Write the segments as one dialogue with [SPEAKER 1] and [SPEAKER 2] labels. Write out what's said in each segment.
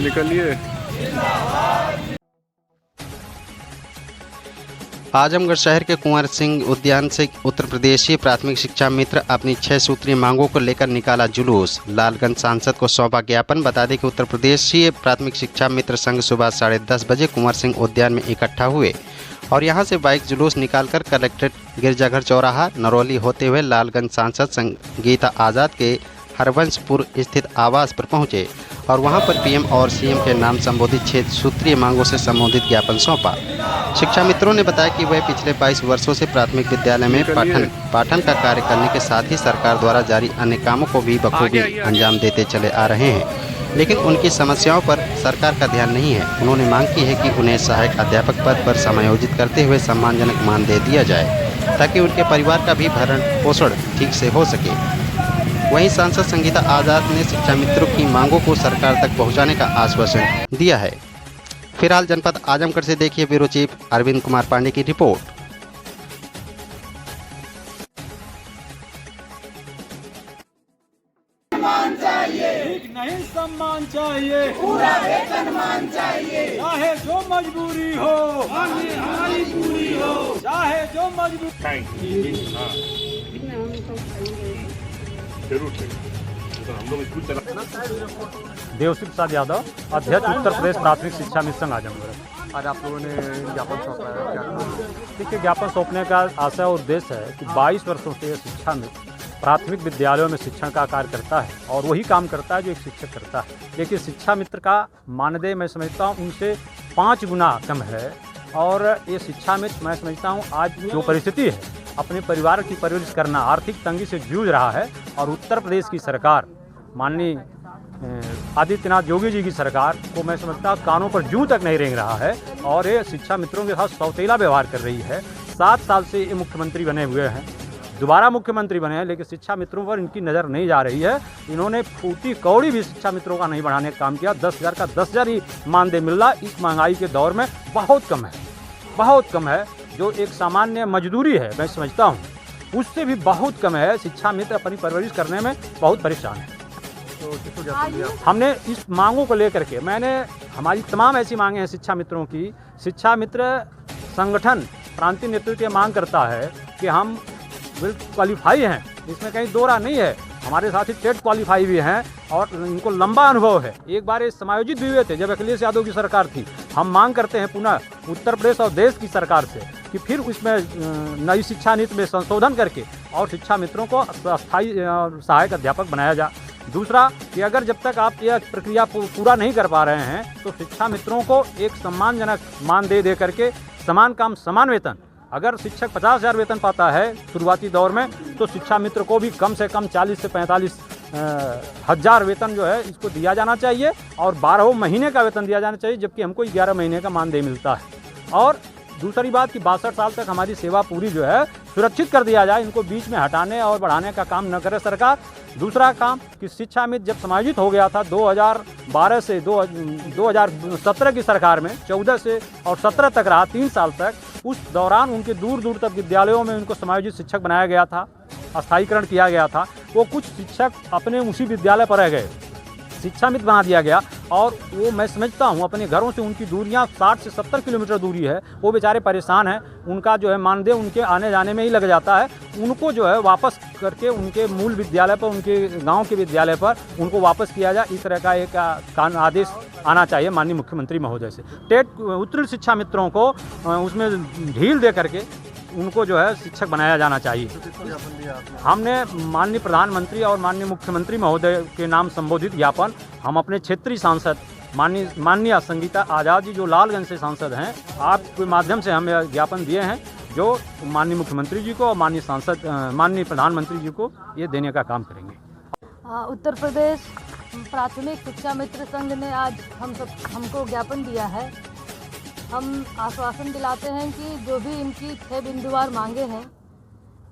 [SPEAKER 1] निकलिए।
[SPEAKER 2] आजमगढ़ शहर के कुंवर सिंह उद्यान से उत्तर प्रदेशीय प्राथमिक शिक्षा मित्र अपनी 6 सूत्रीय मांगों को लेकर निकाला जुलूस। लालगंज सांसद को सौंपा ज्ञापन। बता दें कि उत्तर प्रदेशीय प्राथमिक शिक्षा मित्र संघ सुबह 10:30 बजे कुंवर सिंह उद्यान में इकट्ठा हुए और यहां से बाइक जुलूस निकालकर कलेक्ट्रेट गिरजाघर चौराहा नरौली होते हुए लालगंज सांसद संगीता आज़ाद के हरवंशपुर स्थित आवास पर पहुंचे और वहां पर पीएम और सीएम के नाम संबोधित 6 सूत्रीय मांगों से संबोधित ज्ञापन सौंपा। शिक्षा मित्रों ने बताया कि वह पिछले 22 वर्षों से प्राथमिक विद्यालय में पाठन का कार्य करने के साथ ही सरकार द्वारा जारी अन्य कामों को भी बखूबी अंजाम देते चले आ रहे हैं, लेकिन उनकी समस्याओं पर सरकार का ध्यान नहीं है। उन्होंने मांग की है कि उन्हें सहायक अध्यापक पद पर समायोजित करते हुए सम्मानजनक मानदेय दिया जाए ताकि उनके परिवार का भी भरण पोषण ठीक से हो सके। वहीं सांसद संगीता आज़ाद ने शिक्षा मित्रों की मांगों को सरकार तक पहुंचाने का आश्वासन दिया है। फिलहाल जनपद आजमगढ़ से देखिए ब्यूरो चीफ अरविंद कुमार पांडे की रिपोर्ट।
[SPEAKER 3] नहीं सम्मान चाहिए, पूरा वेतनमान चाहिए, चाहे जो मजबूरी हो हमारी पूरी हो, चाहे जो मजबूरी।
[SPEAKER 4] देवसी प्रसाद यादव, अध्यक्ष उत्तर प्रदेश प्राथमिक शिक्षा मित्र संघ आजमगढ़।
[SPEAKER 1] आज आप लोगों ने ज्ञापन सौंपा है, क्या करें?
[SPEAKER 4] देखिए, ज्ञापन सौंपने का आशा और उद्देश्य है कि 22 वर्षों से शिक्षा मित्र प्राथमिक विद्यालयों में शिक्षण का कार्य करता है और वही काम करता है जो एक शिक्षक करता है। लेकिन शिक्षा मित्र का मानदेय मैं समझता हूँ उनसे 5 गुना कम है और ये शिक्षा मित्र मैं समझता हूँ आज जो परिस्थिति है अपने परिवार की परवरिश करना आर्थिक तंगी से जूझ रहा है और उत्तर प्रदेश की सरकार माननीय आदित्यनाथ योगी जी की सरकार को मैं समझता हूँ कानों पर जूं तक नहीं रेंग रहा है और ये शिक्षा मित्रों के साथ सौतेला व्यवहार कर रही है। 7 साल से ये मुख्यमंत्री बने हुए हैं, दोबारा मुख्यमंत्री बने हैं, लेकिन शिक्षा मित्रों पर इनकी नज़र नहीं जा रही है। इन्होंने फूटी कौड़ी भी शिक्षा मित्रों का नहीं बढ़ाने का काम किया। 10,000 का 10,000 ही मानदेय मिल रहा इस महंगाई के दौर में बहुत कम है, बहुत कम है। जो एक सामान्य मजदूरी है मैं समझता हूँ उससे भी बहुत कम है। शिक्षा मित्र अपनी परवरिश करने में बहुत परेशान है।
[SPEAKER 1] तो
[SPEAKER 4] हमने इस मांगों को लेकर के हमारी तमाम ऐसी मांगे हैं शिक्षा मित्रों की। शिक्षा मित्र संगठन प्रांतीय नेतृत्व मांग करता है कि हम क्वालिफाई हैं, इसमें कहीं दो राह नहीं है। हमारे साथी टेट क्वालिफाई भी हैं और इनको लंबा अनुभव है। एक बार ये समायोजित भी हुए थे जब अखिलेश यादव की सरकार थी। हम मांग करते हैं पुनः उत्तर प्रदेश और देश की सरकार से कि फिर उसमें नई शिक्षा नीति में संशोधन करके और शिक्षा मित्रों को अस्थायी सहायक अध्यापक बनाया जाए। दूसरा कि अगर जब तक आप यह प्रक्रिया पूरा नहीं कर पा रहे हैं तो शिक्षा मित्रों को एक सम्मानजनक मानदेय दे करके समान काम समान वेतन, अगर शिक्षक 50,000 वेतन पाता है शुरुआती दौर में तो शिक्षा मित्र को भी कम से कम 40 से 45 हज़ार वेतन जो है इसको दिया जाना चाहिए और 12 महीने का वेतन दिया जाना चाहिए, जबकि हमको 11 महीने का मानदेय मिलता है। और दूसरी बात कि 62 साल तक हमारी सेवा पूरी जो है सुरक्षित कर दिया जाए, इनको बीच में हटाने और बढ़ाने का काम न करे सरकार। दूसरा काम कि शिक्षा मित्र जब समायोजित हो गया था 2012 से 2017 की सरकार में 14 से और 17 तक रहा, 3 साल तक, उस दौरान उनके दूर दूर तक विद्यालयों में उनको समायोजित शिक्षक बनाया गया था, अस्थायीकरण किया गया था। वो कुछ शिक्षक अपने उसी विद्यालय पर रह गए, शिक्षा मित्र बना दिया गया और वो मैं समझता हूँ अपने घरों से उनकी दूरियाँ 60 से 70 किलोमीटर दूरी है। वो बेचारे परेशान हैं, उनका जो है मानदेय उनके आने जाने में ही लग जाता है। उनको जो है वापस करके उनके मूल विद्यालय पर, उनके गांव के विद्यालय पर उनको वापस किया जाए, इस तरह का एक आदेश आना चाहिए माननीय मुख्यमंत्री महोदय से। टेट उत्तीर्ण शिक्षा मित्रों को उसमें ढील दे करके उनको जो है शिक्षक बनाया जाना चाहिए। हमने माननीय प्रधानमंत्री और माननीय मुख्यमंत्री महोदय के नाम संबोधित ज्ञापन हम अपने क्षेत्रीय सांसद माननीय संगीता आज़ाद जी जो लालगंज से सांसद हैं, आपके माध्यम से हम यह ज्ञापन दिए हैं जो माननीय मुख्यमंत्री जी को और माननीय प्रधानमंत्री जी को ये देने का काम करेंगे।
[SPEAKER 5] उत्तर प्रदेश प्राथमिक शिक्षा मित्र संघ ने आज हमको ज्ञापन दिया है। हम आश्वासन दिलाते हैं कि जो भी इनकी 6 बिंदुवार मांगे हैं,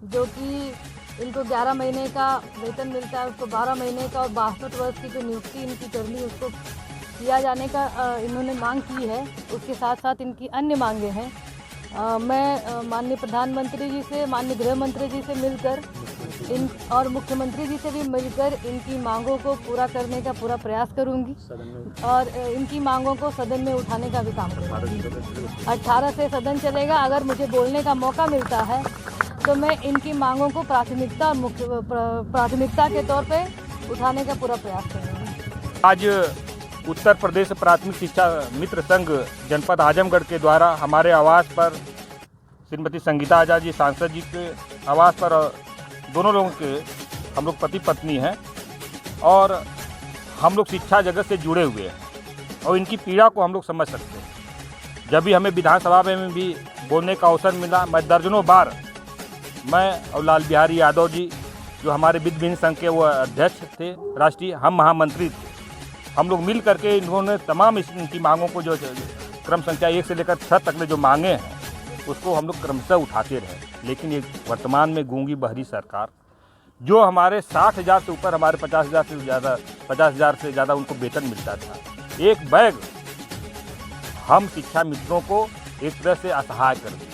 [SPEAKER 5] जो कि इनको 11 महीने का वेतन मिलता है उसको 12 महीने का और 62 वर्ष की जो नियुक्ति इनकी करनी उसको किया जाने का इन्होंने मांग की है। उसके साथ साथ इनकी अन्य मांगे हैं। मैं माननीय प्रधानमंत्री जी से, माननीय गृह मंत्री जी से मिलकर इन और मुख्यमंत्री जी से भी मिलकर इनकी मांगों को पूरा करने का पूरा प्रयास करूंगी और इनकी मांगों को सदन में उठाने का भी काम करूंगी। 18 से सदन चलेगा। अगर मुझे बोलने का मौका मिलता है तो मैं इनकी मांगों को प्राथमिकता के तौर पे उठाने का पूरा प्रयास करूंगी।
[SPEAKER 6] आज उत्तर प्रदेश प्राथमिक शिक्षा मित्र संघ जनपद आजमगढ़ के द्वारा हमारे आवास पर श्रीमती संगीता आजाद जी सांसद जी के आवास पर दोनों लोगों के हम लोग पति पत्नी हैं और हम लोग शिक्षा जगत से जुड़े हुए हैं और इनकी पीड़ा को हम लोग समझ सकते हैं। जब भी हमें विधानसभा में भी बोलने का अवसर मिला, मैं दर्जनों बार मैं और लाल बिहारी यादव जी जो हमारे विद्य विहीन संघ के वो अध्यक्ष थे राष्ट्रीय, हम महामंत्री थे, हम लोग मिल करके इन्होंने तमाम इनकी मांगों को जो क्रम संख्या 1 से लेकर 6 तक जो मांगे हैं उसको हम लोग क्रमशः उठाते रहे। लेकिन ये वर्तमान में गूंगी बहरी सरकार जो हमारे 60,000 से ऊपर, हमारे 50,000 से ज़्यादा उनको वेतन मिलता था, एक बैग हम शिक्षा मित्रों को एक तरह से असहाय कर दिए।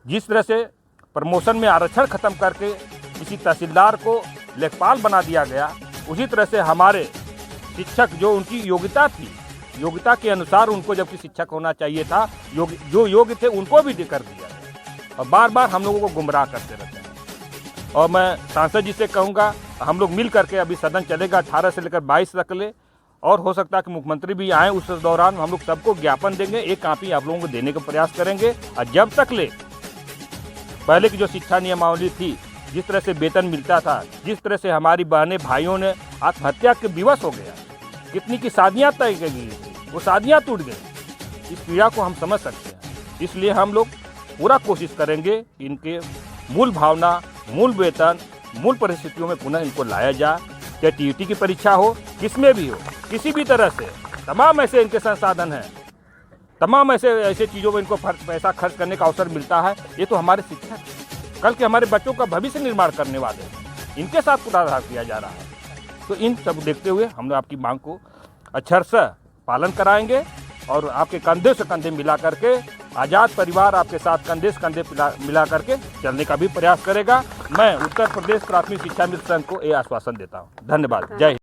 [SPEAKER 6] जिस तरह से प्रमोशन में आरक्षण खत्म करके किसी तहसीलदार को लेखपाल बना दिया गया, उसी तरह से हमारे शिक्षक जो उनकी योग्यता थी, योग्यता के अनुसार उनको जबकि शिक्षक होना चाहिए था, जो योग्य थे उनको भी कर दिया गया और बार बार हम लोगों को गुमराह करते रहते हैं। और मैं सांसद जी से कहूँगा, हम लोग मिल करके अभी सदन चलेगा 18 से लेकर 22 तक ले, और हो सकता है कि मुख्यमंत्री भी आएँ, उस दौरान हम लोग सबको ज्ञापन देंगे, एक कापी आप लोगों को देने का प्रयास करेंगे। और जब तक ले पहले की जो शिक्षा नियमावली थी, जिस तरह से वेतन मिलता था, जिस तरह से हमारी बहनें भाइयों ने आत्महत्या के विवश हो गया, कितनी की शादियाँ तय की गई थी, वो शादियाँ टूट गई। इस पीड़ा को हम समझ सकते हैं। इसलिए हम लोग पूरा कोशिश करेंगे कि इनके मूल भावना, मूल वेतन, मूल परिस्थितियों में पुनः इनको लाया जाए। चाहे टीईटी की परीक्षा हो, किसमें भी हो, किसी भी तरह से तमाम ऐसे इनके संसाधन हैं, तमाम ऐसे चीज़ों में इनको पैसा खर्च करने का अवसर मिलता है। ये तो हमारे शिक्षक कल के हमारे बच्चों का भविष्य निर्माण करने वाले हैं, इनके साथ पूर्वाधार किया जा रहा है। तो इन सब देखते हुए हम लोग आपकी मांग को अक्षरशः पालन कराएंगे और आपके कंधे से कंधे मिला करके आज़ाद परिवार आपके साथ कंधे से कंधे मिला करके चलने का भी प्रयास करेगा। मैं उत्तर प्रदेश प्राथमिक शिक्षा मित्र संघ को ये आश्वासन देता हूँ। धन्यवाद। जय हिंद।